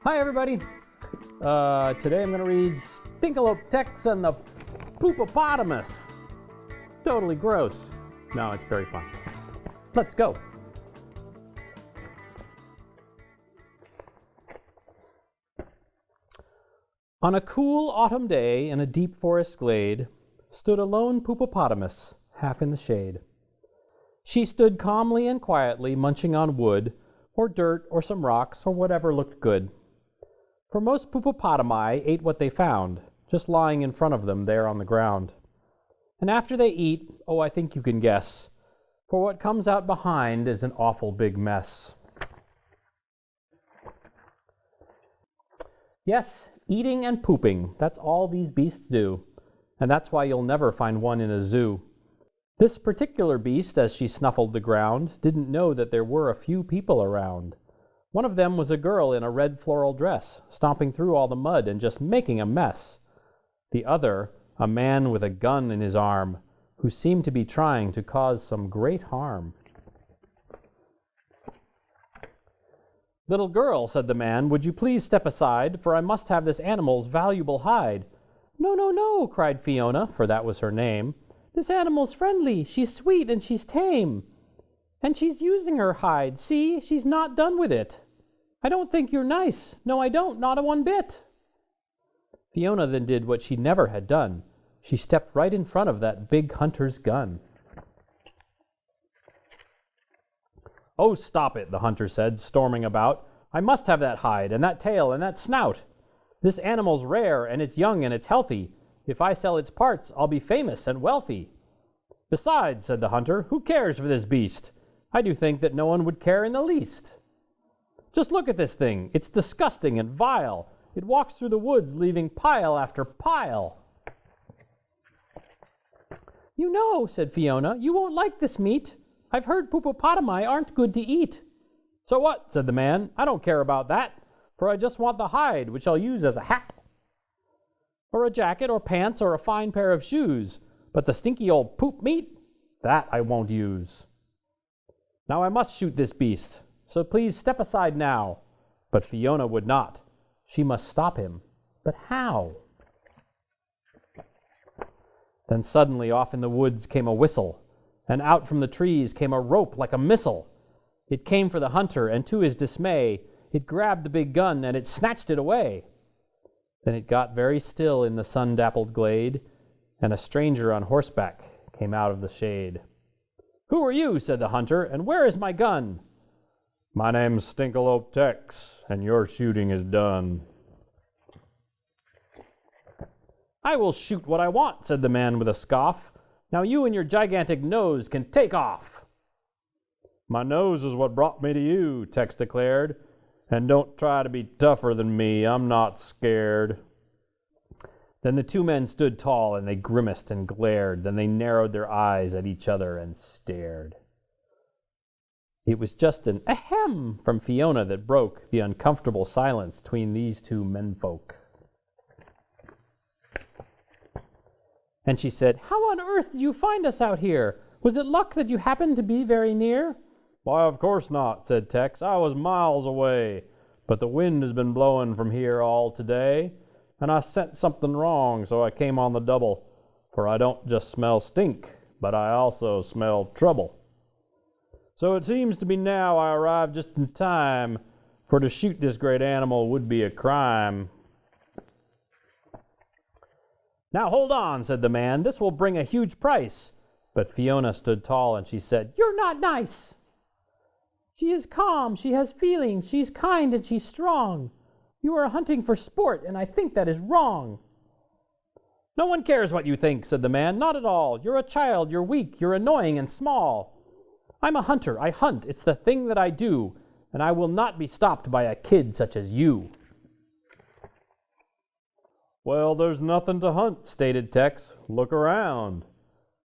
Hi everybody. Today I'm going to read Stinkalope Tex and the Poopapotamus. Totally gross. No, it's very fun. Let's go. On a cool autumn day in a deep forest glade stood a lone Poopapotamus, half in the shade. She stood calmly and quietly munching on wood, or dirt, or some rocks, or whatever looked good. For most Poopapotami ate what they found, just lying in front of them there on the ground. And after they eat, oh, I think you can guess, for what comes out behind is an awful big mess. Yes, eating and pooping, that's all these beasts do, and that's why you'll never find one in a zoo. This particular beast, as she snuffled the ground, didn't know that there were a few people around. One of them was a girl in a red floral dress, stomping through all the mud and just making a mess. The other, a man with a gun in his arm, who seemed to be trying to cause some great harm. "Little girl," said the man, "would you please step aside, for I must have this animal's valuable hide." "No, no, no," cried Fiona, for that was her name. "This animal's friendly, she's sweet and she's tame. And she's using her hide, see, she's not done with it. I don't think you're nice, no I don't, not a one bit." Fiona then did what she never had done. She stepped right in front of that big hunter's gun. "Oh, stop it," the hunter said, storming about. "I must have that hide, and that tail, and that snout. This animal's rare, and it's young, and it's healthy. If I sell its parts, I'll be famous and wealthy." "Besides," said the hunter, "who cares for this beast? I do think that no one would care in the least. Just look at this thing. It's disgusting and vile. It walks through the woods, leaving pile after pile." "You know," said Fiona, "you won't like this meat. I've heard Poopapotami aren't good to eat." "So what?" said the man. "I don't care about that, for I just want the hide, which I'll use as a hat, or a jacket, or pants, or a fine pair of shoes. But the stinky old poop meat, that I won't use. Now I must shoot this beast, so please step aside now." But Fiona would not. She must stop him. But how? Then suddenly off in the woods came a whistle, and out from the trees came a rope like a missile. It came for the hunter, and to his dismay, it grabbed the big gun and it snatched it away. Then it got very still in the sun-dappled glade, and a stranger on horseback came out of the shade. "Who are you?" said the hunter, "and where is my gun?" "My name's Stinkalope Tex, and your shooting is done." "I will shoot what I want," said the man with a scoff. "Now you and your gigantic nose can take off." "My nose is what brought me to you," Tex declared, "and don't try to be tougher than me. I'm not scared." Then the two men stood tall, and they grimaced and glared. Then they narrowed their eyes at each other and stared. It was just an ahem from Fiona that broke the uncomfortable silence between these two menfolk. And she said, "How on earth did you find us out here? Was it luck that you happened to be very near?" "Why, of course not," said Tex. "I was miles away, but the wind has been blowing from here all today, and I scent something wrong, so I came on the double, for I don't just smell stink, but I also smell trouble. So it seems to me now I arrived just in time, for to shoot this great animal would be a crime." "Now hold on," said the man. "This will bring a huge price." But Fiona stood tall, and she said, "You're not nice. She is calm, she has feelings, she's kind, and she's strong. You are hunting for sport, and I think that is wrong." "No one cares what you think," said the man. "Not at all. You're a child, you're weak, you're annoying and small. I'm a hunter, I hunt, it's the thing that I do, and I will not be stopped by a kid such as you." "Well, there's nothing to hunt," stated Tex. "Look around."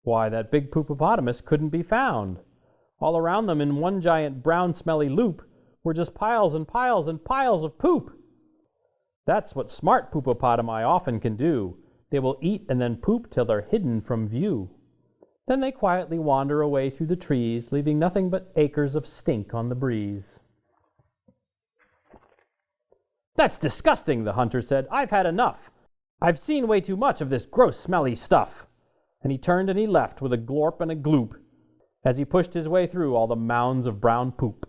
Why, that big Poopapotamus couldn't be found. All around them in one giant brown smelly loop were just piles and piles and piles of poop. That's what smart Poopapotami often can do. They will eat and then poop till they're hidden from view. Then they quietly wander away through the trees, leaving nothing but acres of stink on the breeze. "That's disgusting," the hunter said. "I've had enough. I've seen way too much of this gross, smelly stuff." And he turned and he left with a glorp and a gloop as he pushed his way through all the mounds of brown poop.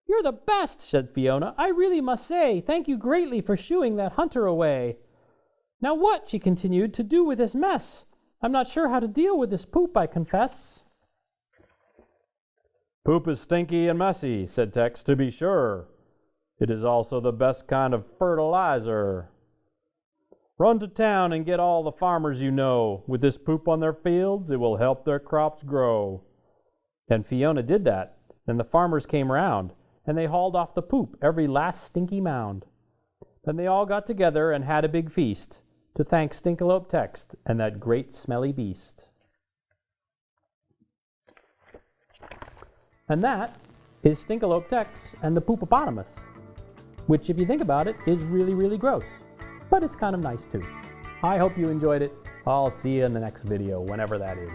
"You're the best," said Fiona. "I really must say, thank you greatly for shooing that hunter away. Now what," she continued, "to do with this mess? I'm not sure how to deal with this poop, I confess." "Poop is stinky and messy," said Tex, "to be sure. It is also the best kind of fertilizer. Run to town and get all the farmers you know. With this poop on their fields, it will help their crops grow." And Fiona did that. Then the farmers came round, and they hauled off the poop, every last stinky mound. Then they all got together and had a big feast to thank Stinkalope Tex and that great smelly beast. And that is Stinkalope Tex and the Poopapotamus, which, if you think about it, is really, really gross. But it's kind of nice too. I hope you enjoyed it. I'll see you in the next video, whenever that is.